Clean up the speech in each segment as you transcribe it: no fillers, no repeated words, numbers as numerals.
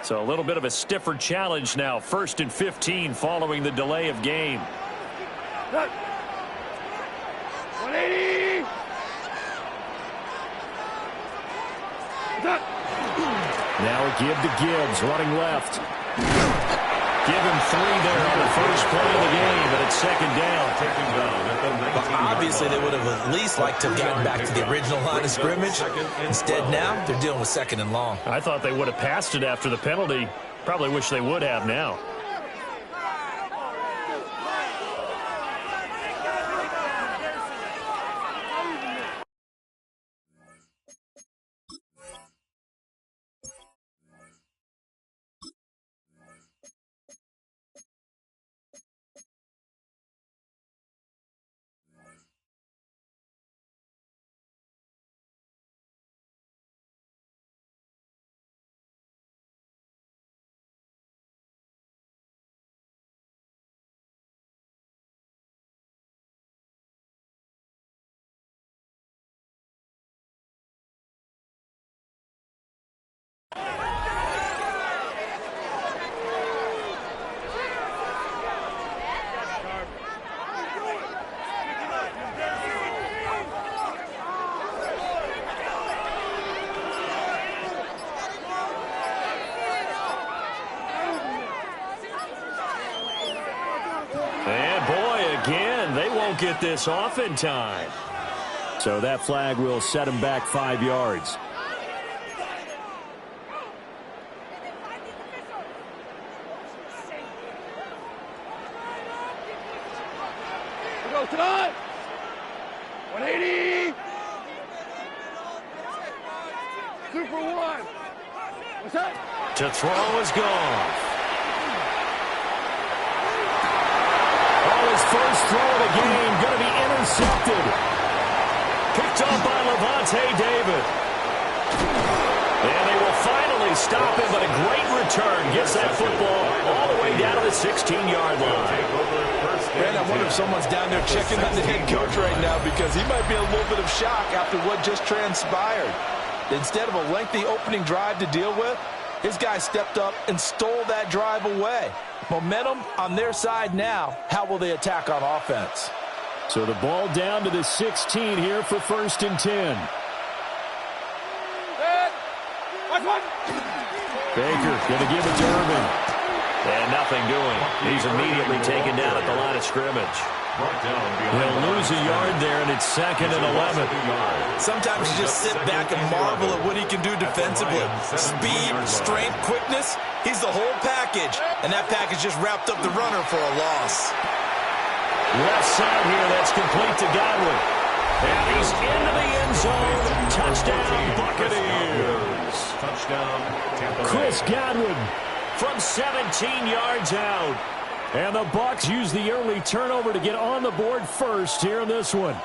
So a little bit of a stiffer challenge now. 1st and 15 following the delay of game. 180. Now a give to Gibbs, running left. Give him 3 there on the first play of the game, but it's 2nd down. Well, obviously, they would have at least liked to have gotten back to the original line of scrimmage. Instead, now they're dealing with 2nd and long. I thought they would have passed it after the penalty. Probably wish they would have now. And boy, again, they won't get this off in time. So that flag will set him back 5 yards. Here goes tonight. 180. Super 1. What's that? To throw is gone. His first throw of the game going to be intercepted. Picked up by Levante David. And they will finally stop him, but a great return gets that football all the way down to the 16-yard line. Man, I wonder if someone's down there checking on the head coach right now because he might be in a little bit of shock after what just transpired. Instead of a lengthy opening drive to deal with, his guy stepped up and stole that drive away. Momentum on their side now. How will they attack on offense? So the ball down to the 16 here for 1st and 10. Baker going to give it to Irvin. And nothing doing. He's immediately taken down at the line of scrimmage. He'll lose a yard there, and it's 2nd and 11. Sometimes you just sit back and marvel at what he can do defensively. Speed, strength, quickness, he's the whole package. And that package just wrapped up the runner for a loss. Left side here, that's complete to Godwin. And he's into the end zone. Touchdown, Buccaneers. Touchdown, Chris Godwin from 17 yards out. And the Bucs use the early turnover to get on the board first here in this one.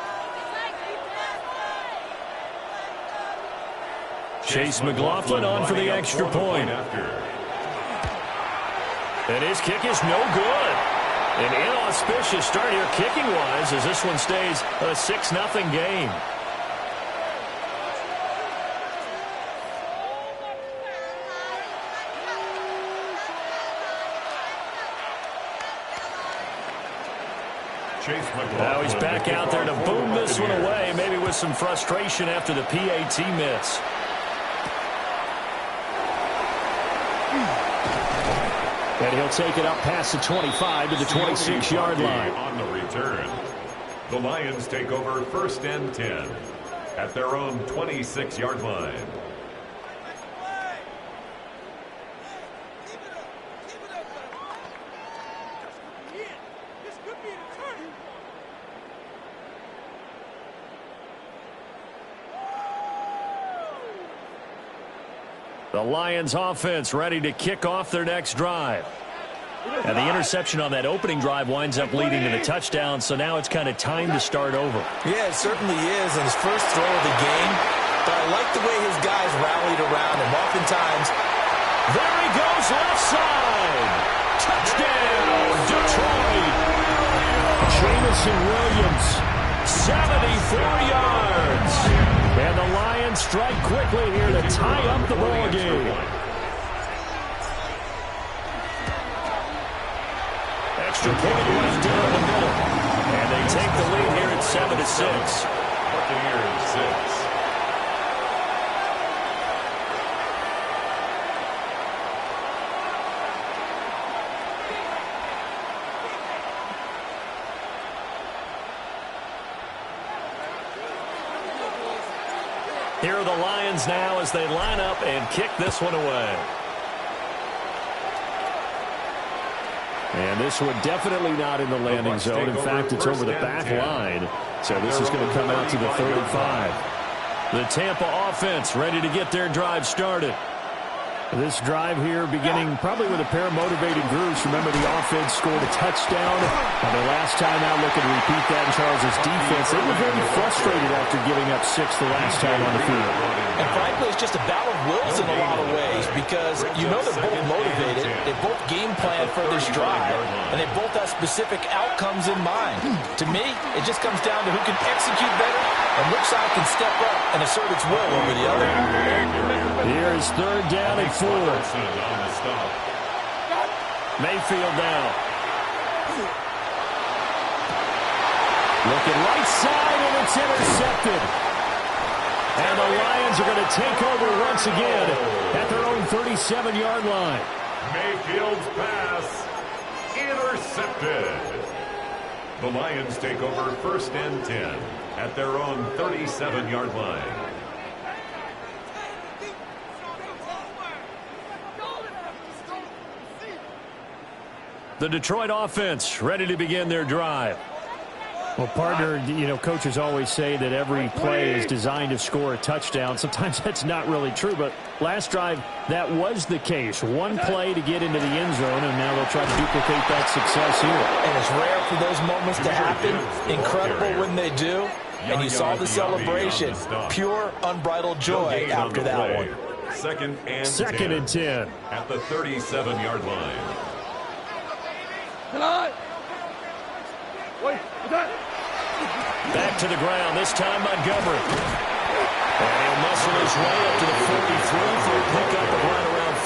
Chase McLaughlin on for the extra point. And his kick is no good. An inauspicious start here kicking-wise as this one stays a 6-0 game. Now he's back out there to boom this one away, maybe with some frustration after the PAT miss. And he'll take it up past the 25 to the 26-yard line. On the return, the Lions take over 1st and 10 at their own 26-yard line. The Lions offense ready to kick off their next drive. And the interception on that opening drive winds up leading to the touchdown, so now it's kind of time to start over. Yeah, it certainly is in his first throw of the game. But I like the way his guys rallied around him. Oftentimes, there he goes left side. Touchdown, Detroit. Jamison Williams, 74 yards. And the Lions strike quickly here to tie up the ball game. extra point left in the middle. And they take the lead here at 7-6. Buccaneers 6. Here are the Lions now as they line up and kick this one away. And this one definitely not in the landing zone. In fact, it's over the back line. So this is going to come out to the 3rd and 5. The Tampa offense ready to get their drive started. This drive here beginning probably with a pair of motivated groups. Remember, the offense scored a touchdown. And the last time out, looking to repeat that in Charles' defense. They were very frustrated after giving up 6 the last time on the field. And frankly, it's just a battle of wills in a lot of ways because you know they're both motivated. They both game plan for this drive, and they both have specific outcomes in mind. To me, it just comes down to who can execute better and which side can step up and assert its will over the other. Here is 3rd down and 4. Mayfield now. Looking right side, and it's intercepted. And the Lions are going to take over once again at their own 37-yard line. Mayfield's pass intercepted. The Lions take over 1st and 10 at their own 37-yard line. The Detroit offense ready to begin their drive. Well, partner, you know, coaches always say that every play is designed to score a touchdown. Sometimes that's not really true, but last drive, that was the case. One play to get into the end zone, and now they'll try to duplicate that success here. And it's rare for those moments to happen. Incredible when they do. And you saw the celebration. Pure, unbridled joy after that one. 2nd and 10. At the 37-yard line. Back to the ground, this time Montgomery. And he'll muscle his way up to the 43 for a pickup of right around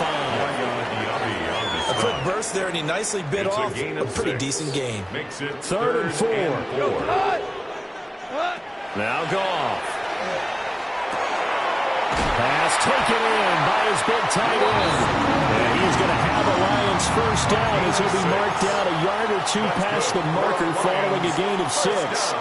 5. A quick burst there, and he nicely bit off a pretty decent gain. 3rd and 4. Now Goff. Pass taken in by his big tight end. And he's going to have a Lions 1st down as he'll be marked down a yard or 2 past the marker following a gain of 6.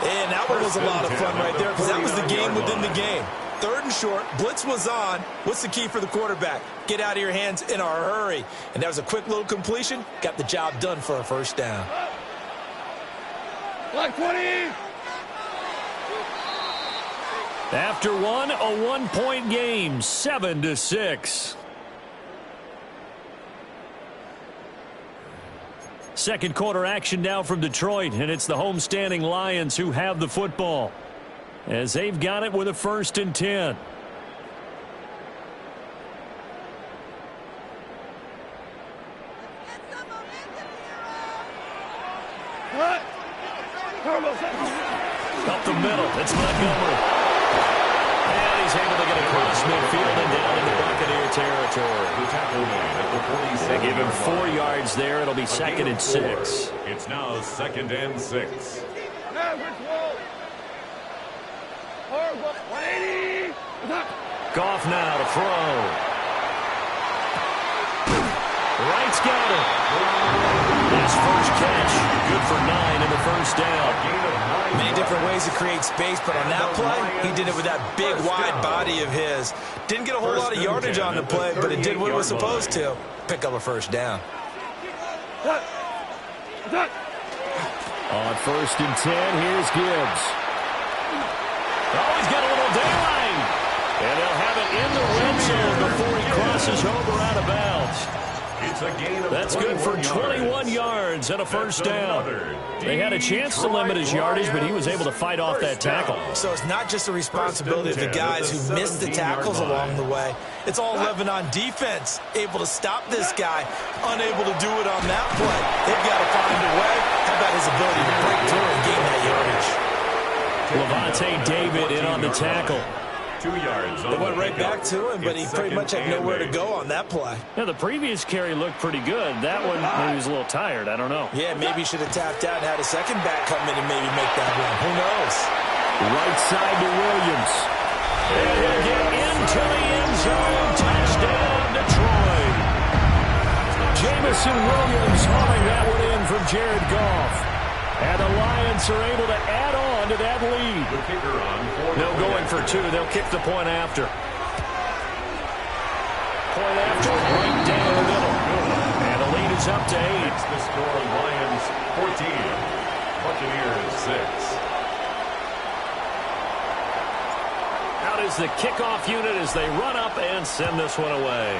And that one was a lot of fun right there because that was the game within the game. 3rd and short, blitz was on. What's the key for the quarterback? Get out of your hands in a hurry. And that was a quick little completion. Got the job done for a 1st down. Like 20! After one, a 1-point game, 7-6. Second quarter action now from Detroit, and it's the homestanding Lions who have the football as they've got it with a 1st and 10. Up the middle, it's Montgomery. And he's able to get across midfield and down into Buccaneer territory. They give him 4 yards there. It'll be 2nd and 6. It's now 2nd and 6. 180! Goff now to throw. Wright's got it. His first catch, good for 9 in the 1st down. Many different ways to create space, but on that play, he did it with that big, wide body of his. Didn't get a whole lot of yardage on the play, but it did what it was supposed to. Pick up a 1st down. On 1st and 10, here's Gibbs. Oh, he's got a little daylight. And they'll have it in the red zone before he crosses over out of bounds. That's good for 21 yards and a 1st down. They had a chance to limit his yardage, but he was able to fight off that tackle. So it's not just the responsibility of the guys who missed the tackles along the way. It's all 11 on defense, able to stop this guy, unable to do it on that play. They've got to find a way. How about his ability to break through and gain that yardage? Levante David in on the tackle. 2 yards. They went right back to him, but he pretty much had nowhere to go on that play. Yeah, the previous carry looked pretty good. That one, maybe he was a little tired. I don't know. Yeah, maybe he should have tapped out and had a second back come in and maybe make that run. Who knows? Right side to Williams. And he'll get into the end zone. Touchdown, Detroit. Jamison Williams hauling that one in from Jared Goff. And the Lions are able to add on to that lead. The kicker on. No going for 2. They'll kick the point after. Point after, right down the middle. And the lead is up to 8. It's the score. Lions 14. Buccaneers 6. Out is the kickoff unit as they run up and send this one away.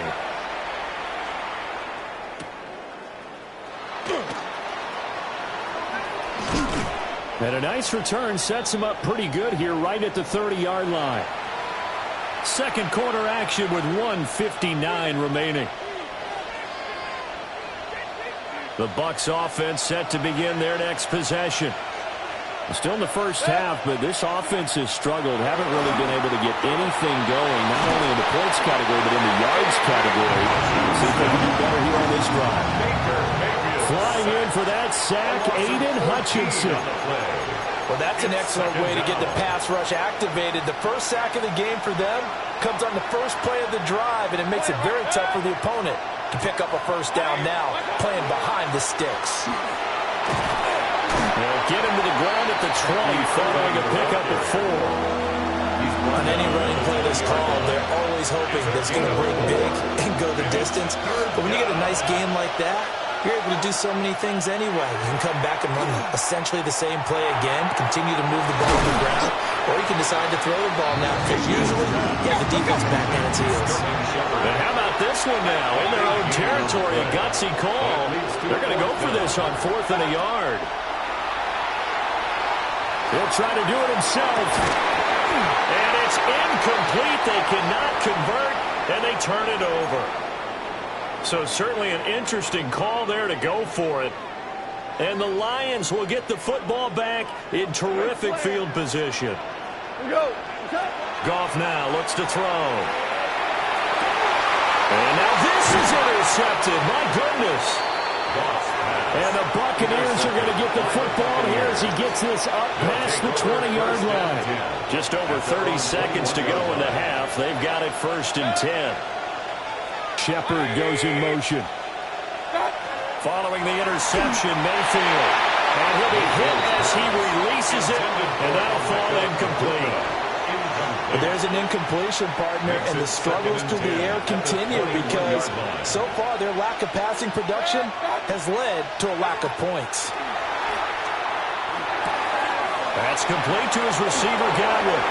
And a nice return sets him up pretty good here right at the 30-yard line. Second quarter action with 1:59 remaining. The Bucs offense set to begin their next possession. Still in the first half, but this offense has struggled. Haven't really been able to get anything going, not only in the points category, but in the yards category. See if they can do better here on this drive. Flying in for that sack, Aiden Hutchinson. Well, that's an excellent way to get the pass rush activated. The first sack of the game for them comes on the first play of the drive, and it makes it very tough for the opponent to pick up a first down now, playing behind the sticks. They'll get him to the ground at the 20, following a pickup at 4. On any running play that's called, they're always hoping that it's going to break big and go the distance. But when you get a nice game like that, you're able to do so many things anyway. You can come back and run essentially the same play again, continue to move the ball on the ground, or you can decide to throw the ball now, because usually you have the defense back on its heels. And how about this one now? In their own territory, a gutsy call. They're going to go for this on 4th and a yard. He'll try to do it himself. And it's incomplete. They cannot convert, and they turn it over. So certainly an interesting call there to go for it. And the Lions will get the football back in terrific field position. Here we go. Goff now looks to throw. And now this is intercepted. My goodness. And the Buccaneers are going to get the football here as he gets this up past the 20-yard line. Just over 30 seconds to go in the half. They've got it 1st and 10. Shepard goes in motion. Following the interception, Mayfield. And he'll be hit as he releases it, and that'll fall incomplete. But there's an incompletion, partner, and the struggles through the air continue because so far their lack of passing production has led to a lack of points. That's complete to his receiver, Godwin.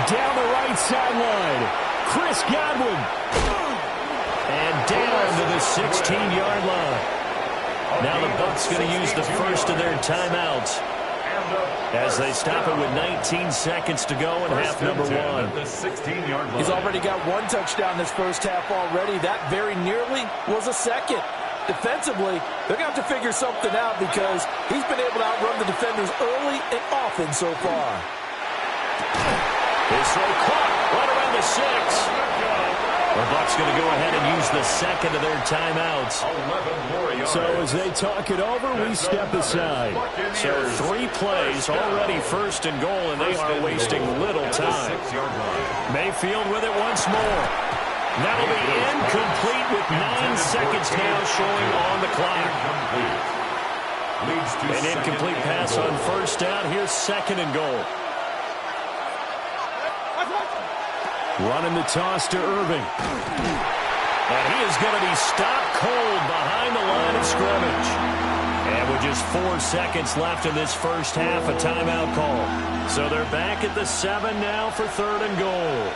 Down the right sideline, Chris Godwin. And down to the 16-yard line. Now the Bucs going to use the first of their timeouts as they stop it with 19 seconds to go in half number 1. He's already got 1 touchdown this first half already. That very nearly was a second. Defensively, they're going to have to figure something out because he's been able to outrun the defenders early and often so far. This throw caught right around the 6. The Bucs going to go ahead and use the second of their timeouts. So as they talk it over, we step aside. So 3 plays, already 1st and goal, and they are wasting little time. Mayfield with it once more. That'll be incomplete with 9 seconds now showing on the clock. An incomplete pass on 1st down. Here's 2nd and goal. Running the toss to Irving. And he is going to be stopped cold behind the line of scrimmage. And with just 4 seconds left in this first half, a timeout call. So they're back at the 7 now for 3rd and goal.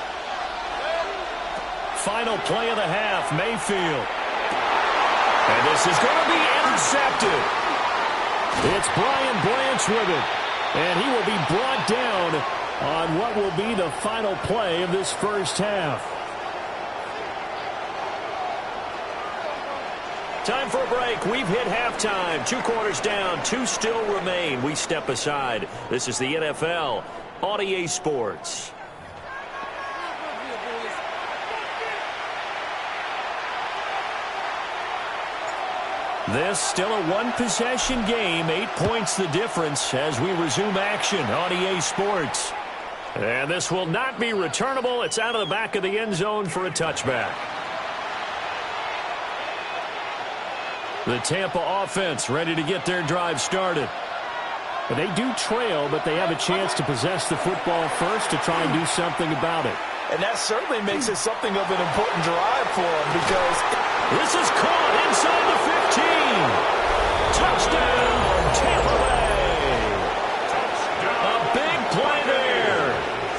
Final play of the half, Mayfield. And this is going to be intercepted. It's Brian Branch with it. And he will be brought down on what will be the final play of this first half. Time for a break. We've hit halftime. 2 quarters down. 2 still remain. We step aside. This is the NFL on EA Sports. This still a one-possession game, 8 points the difference as we resume action on EA Sports. And this will not be returnable. It's out of the back of the end zone for a touchback. The Tampa offense ready to get their drive started. They do trail, but they have a chance to possess the football first to try and do something about it. And that certainly makes it something of an important drive for them because this is caught inside the 15. Touchdown, Tampa Bay. A big play there.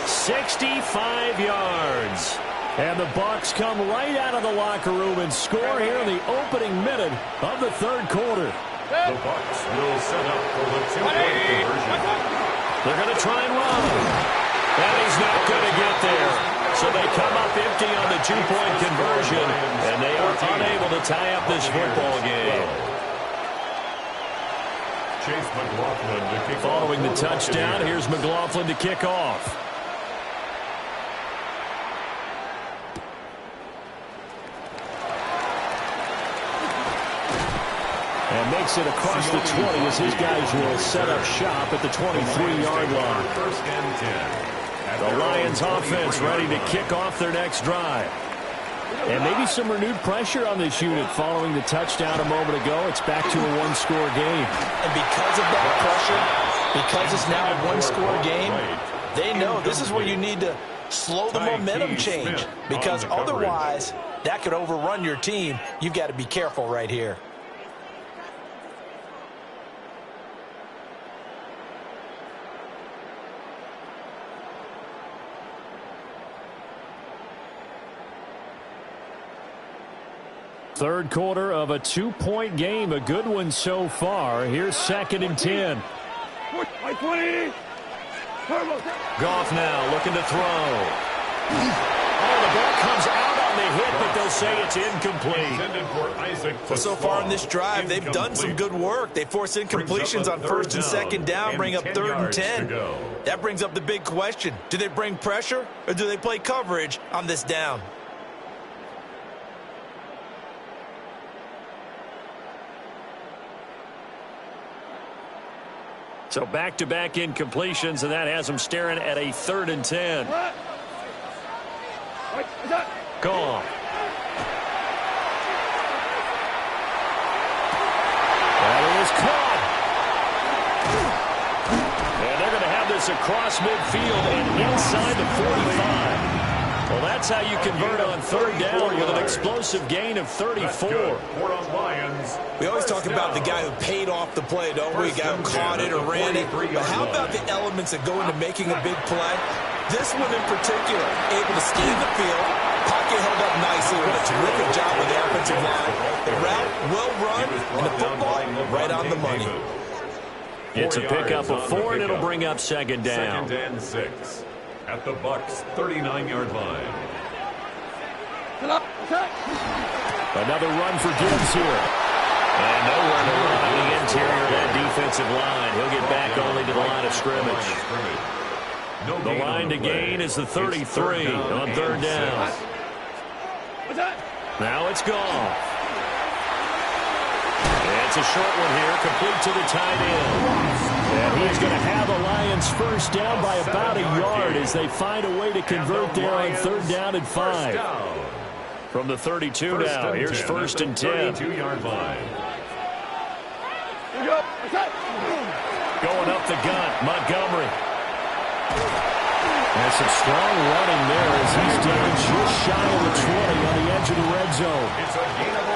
65 yards. And the Bucs come right out of the locker room and score here in the opening minute of the third quarter. The Bucs will set up for the two-point conversion. They're going to try and run. And he's not going to get there. So they come up empty on the two-point conversion, and they are unable to tie up this football game. Chase McLaughlin to kick off. Following the touchdown, here's McLaughlin to kick off. And makes it across the 20 as his guys will set up shop at the 23-yard line. First and 10. The Lions offense ready to kick off their next drive. And maybe some renewed pressure on this unit following the touchdown a moment ago. It's back to a one-score game. And because of that pressure, because it's now a one-score game, they know this is where you need to slow the momentum change. Because otherwise, that could overrun your team. You've got to be careful right here. Third quarter of a two-point game, a good one so far. Here's 2nd and 10. Goff now looking to throw. Oh, the ball comes out on the hit, but they'll say it's incomplete. So far in this drive, they've done some good work. They force incompletions on 1st and 2nd down, bring up 3rd and 10. That brings up the big question. Do they bring pressure or do they play coverage on this down? So back-to-back incompletions, and that has them staring at a 3rd and 10. Gone. That is caught. And they're going to have this across midfield and inside the 45. Well, that's how you convert on 3rd down with an explosive gain of 34. We always talk about the guy who paid off the play, don't we? The guy who caught it or ran it. But how about the elements that go into making a big play? This one in particular, able to scan the field, pocket held up nicely with a terrific job with the offensive line. The route well run, and the football right on the money. It's a pickup of 4, and it'll bring up 2nd down. 2nd and 6 at the Bucs' 39-yard line. Another run for Gibbs here. And nowhere to run on the interior of that defensive line. He'll get back only to the line of scrimmage. The line to gain is the 33 on 3rd down. Now it's gone. It's a short one here, complete to the tight end. And he's going to have the Lions first down by about a yard as they find a way to convert there on 3rd down and 5. From the 32 now, here's 1st and 10. 32-yard line. Going up the gut, Montgomery. There's some strong running there as he's down just shy of the 20 on the edge of the red zone. It's a gain of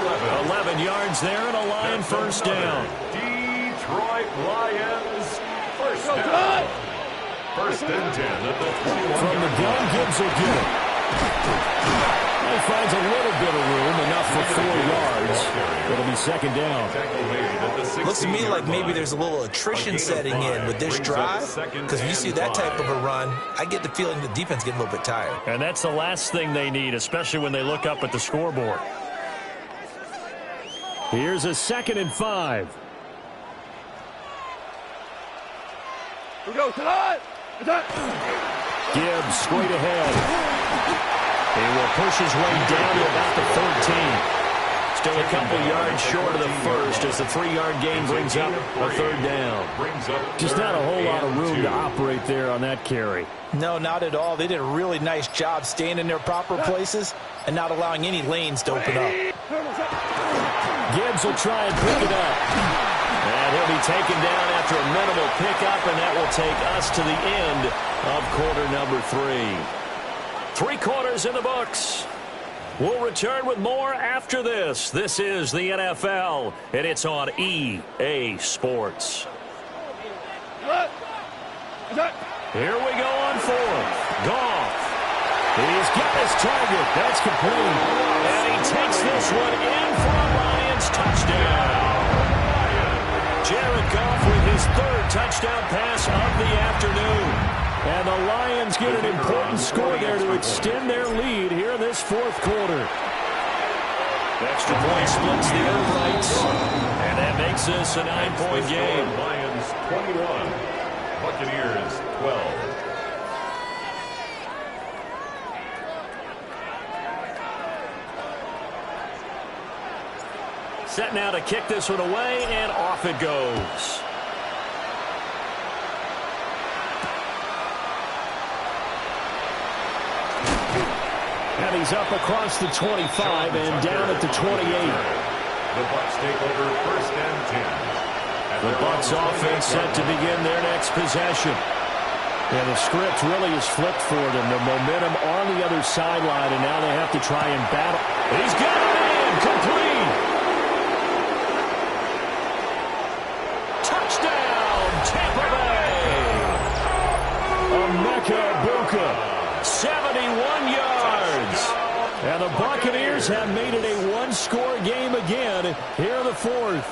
11 yards there and a Lion first down. Detroit Lions first down. 1st and 10 at the 21. From the gun, Gibbs will get it. He finds a little bit of room, enough for 4 yards. It'll be 2nd down. Looks to me like maybe there's a little attrition setting in with this drive, because when you see that type of a run, I get the feeling the defense getting a little bit tired. And that's the last thing they need, especially when they look up at the scoreboard. Here's a 2nd and 5. We go tonight. Gibbs straight ahead. He will push his way down to about the 13. Still a couple yards short of the first as the 3-yard gain brings up a third down. Just not a whole lot of room to operate there on that carry. No, not at all. They did a really nice job staying in their proper places and not allowing any lanes to open up. Gibbs will try and pick it up. And he'll be taken down after a minimal pickup, and that will take us to the end of quarter number 3. 3 quarters in the books. We'll return with more after this. This is the NFL, and it's on EA Sports. Here we go on 4th. Goff. He's got his target. That's complete. And he takes this one in for a Lions touchdown. Jared Goff with his 3rd touchdown pass of the afternoon. And the Lions get an important score there to extend their lead here in this 4th quarter. Extra point splits the uprights. And that makes this a 9-point game. Lions 21, Buccaneers 12. Set now to kick this one away, and off it goes. And he's up across the 25 and down at the 28. The Bucs take over 1st and 10. The Bucs offense set to begin their next possession. And the script really is flipped for them. The momentum on the other sideline, and now they have to try and battle. He's got it in, complete. Touchdown, Tampa Bay. Emeka Egbuka, 71 yards. And the Buccaneers have made it a 1-score game again here in the 4th.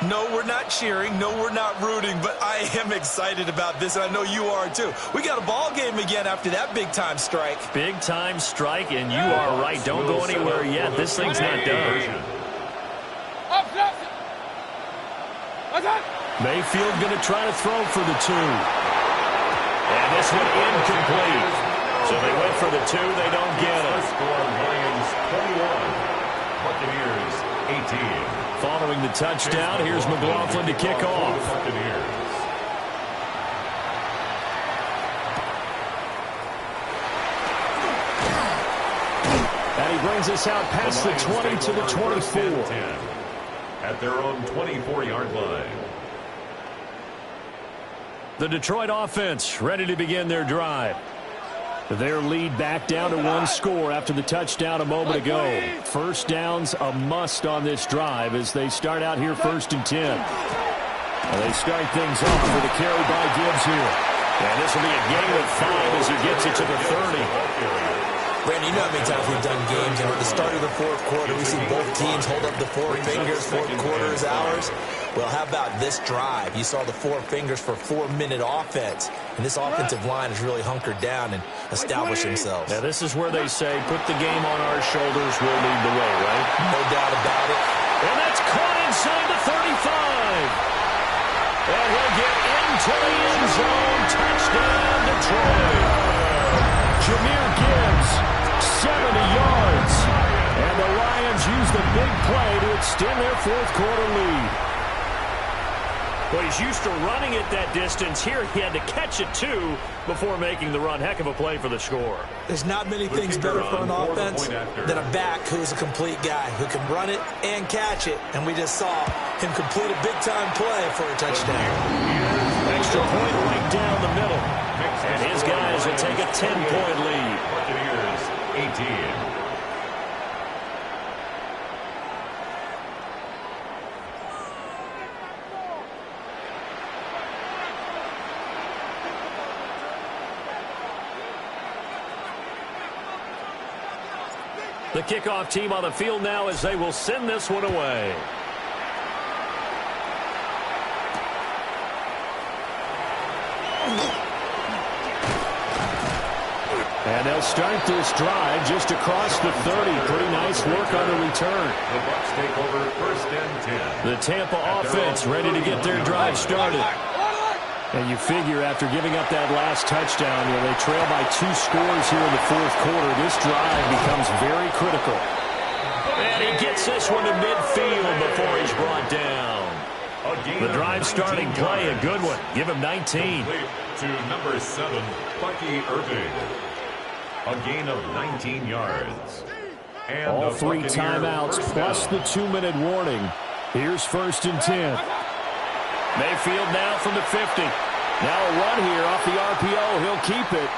No, we're not cheering. No, we're not rooting. But I am excited about this, and I know you are too. We got a ball game again after that big-time strike. Big-time strike, and you are right. Don't go anywhere yet. This thing's not done. Mayfield going to try to throw for the 2. And this one incomplete. So they went for the 2. They don't get it. Score Lions 21, Buccaneers 18. Following the touchdown, here's McLaughlin to kick off. And he brings us out past the 20 to the 24. At their own 24-yard line. The Detroit offense ready to begin their drive. Their lead back down to 1 score after the touchdown a moment ago. First down's a must on this drive as they start out here 1st and 10. And they start things off with a carry by Gibbs here. And this will be a gain of 5 as he gets it to the 30. Brandon, you know how many times we've done games, and at the start of the 4th quarter, we see both teams hold up the 4 fingers, 4th quarter is ours. Well, how about this drive? You saw the 4 fingers for 4-minute offense, and this offensive line has really hunkered down and established themselves. Now, this is where they say, put the game on our shoulders, we'll lead the way, right? No doubt about it. And that's caught inside the 35. And he'll get into the end zone. Touchdown, Detroit. Jahmyr Gibbs, 70 yards. And the Lions use the big play to extend their 4th quarter lead. Well, he's used to running it that distance. Here he had to catch it, too, before making the run. Heck of a play for the score. There's not many things better for an offense than a back who's a complete guy who can run it and catch it. And we just saw him complete a big-time play for a touchdown. Extra point right down the middle. And his guys will take a 10-point lead. Buccaneers 18. The kickoff team on the field now as they will send this one away. And they'll start this drive just across the 30. Pretty nice work on the return. The Bucs take over 1st and 10. The Tampa offense ready to get their drive started. And you figure after giving up that last touchdown, they trail by 2 scores here in the 4th quarter. This drive becomes very critical. And he gets this one to midfield before he's brought down. The drive starting play, a good one. Give him 19. To number 7, Bucky Irving. A gain of 19 yards. And all 3 timeouts plus the 2-minute warning. Here's 1st and 10. Mayfield now from the 50. Now a run here off the RPO. He'll keep it.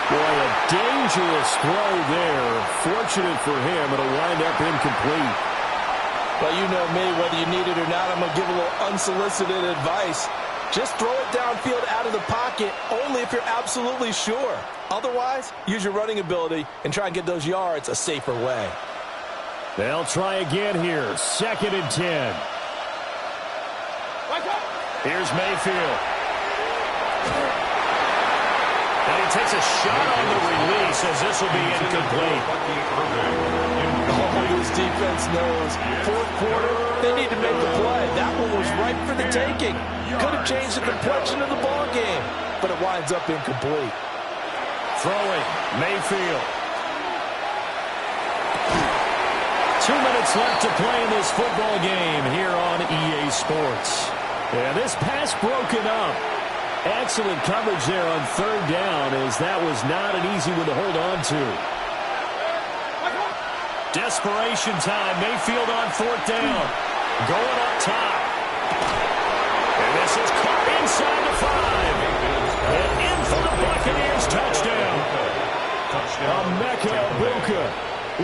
Boy, a dangerous throw there. Fortunate for him, it'll wind up incomplete. Well, you know me, whether you need it or not, I'm going to give a little unsolicited advice. Just throw it downfield out of the pocket, only if you're absolutely sure. Otherwise, use your running ability and try and get those yards a safer way. They'll try again here. 2nd and 10. Here's Mayfield. And he takes a shot on the release as this will be incomplete. Oh, this defense knows. 4th quarter, they need to make the play. That one was ripe for the taking. Could have changed the complexion of the ball game, but it winds up incomplete. Throwing, Mayfield. 2 minutes left to play in this football game here on EA Sports. And this pass broken up. Excellent coverage there on 3rd down, as that was not an easy one to hold on to. Desperation time. Mayfield on 4th down. Going up top. And this is caught inside the 5. And in for the Buccaneers touchdown. Emeka Egbuka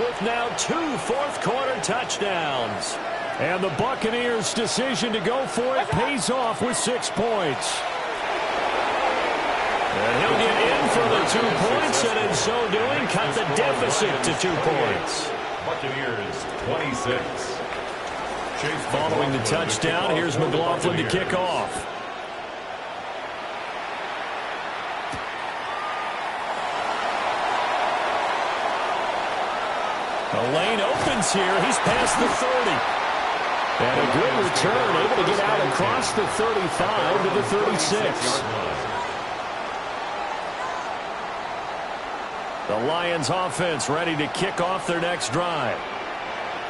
with now 2 4th-quarter touchdowns. And the Buccaneers' decision to go for it pays off with 6 points. And he'll get in for the 2 points, and in so doing, cut the deficit to 2 points. Buccaneers 26. Following the touchdown, here's McLaughlin to kick off. The lane opens here. He's past the 30. And a good return, able to get out across the 35 to the 36. The Lions offense ready to kick off their next drive.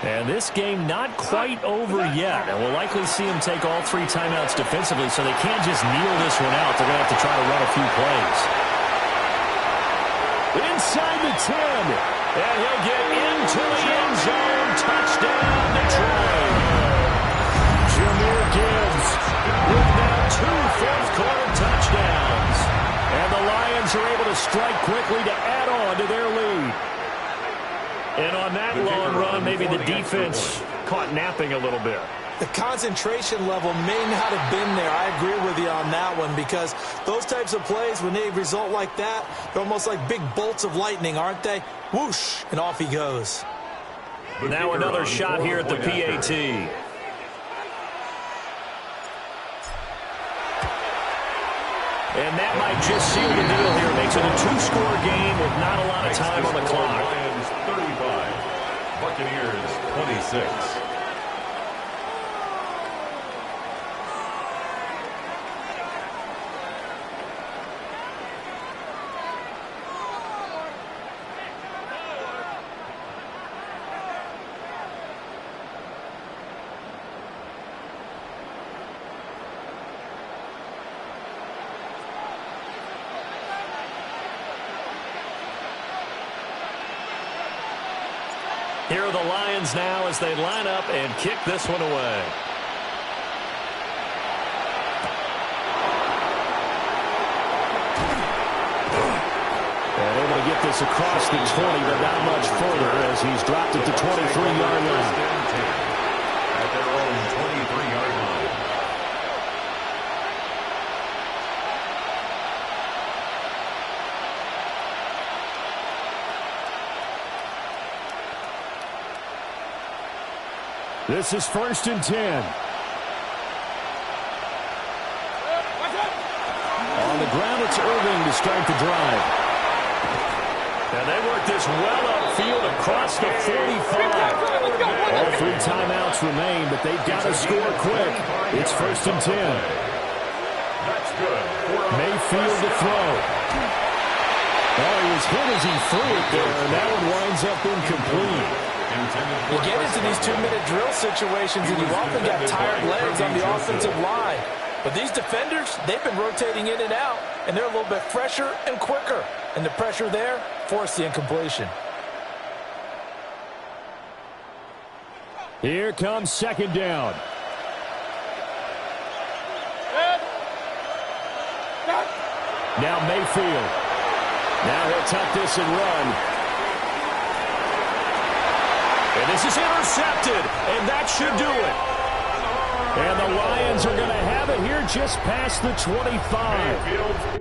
And this game not quite over yet. And we'll likely see them take all 3 timeouts defensively, so they can't just kneel this one out. They're going to have to try to run a few plays. Inside the 10. And he'll get into the end zone. Touchdown, Detroit. Jahmyr Gibbs with now 2 4th-quarter touchdowns. And the Lions are able to strike quickly to add on to their lead. And on that long run, maybe the defense caught napping a little bit. The concentration level may not have been there. I agree with you on that one, because those types of plays, when they result like that, they're almost like big bolts of lightning, aren't they? Whoosh, and off he goes. Now another shot here at the PAT. And that might just seal the deal here. Makes it a 2-score game with not a lot of time on the clock. Lions 35, Buccaneers 26. Here are the Lions now as they line up and kick this one away. And able to get this across the 20, but not much further as he's dropped it to 23-yard line. At their own 23-yard line. This is 1st and 10. On the ground, it's Irving to start the drive. And they work this well upfield across the 45. All 3 timeouts remain, but they've got to score quick. It's 1st and 10. That's good. Mayfield to throw. Oh, he was hit as he threw it there, and that one winds up incomplete. You get into these 2-minute drill situations, and you often got tired legs on the offensive line. But these defenders, they've been rotating in and out, and they're a little bit fresher and quicker. And the pressure there forced the incompletion. Here comes second down. Now Mayfield. Now he'll tuck this and run. And this is intercepted, and that should do it. And the Lions are going to have it here just past the 25.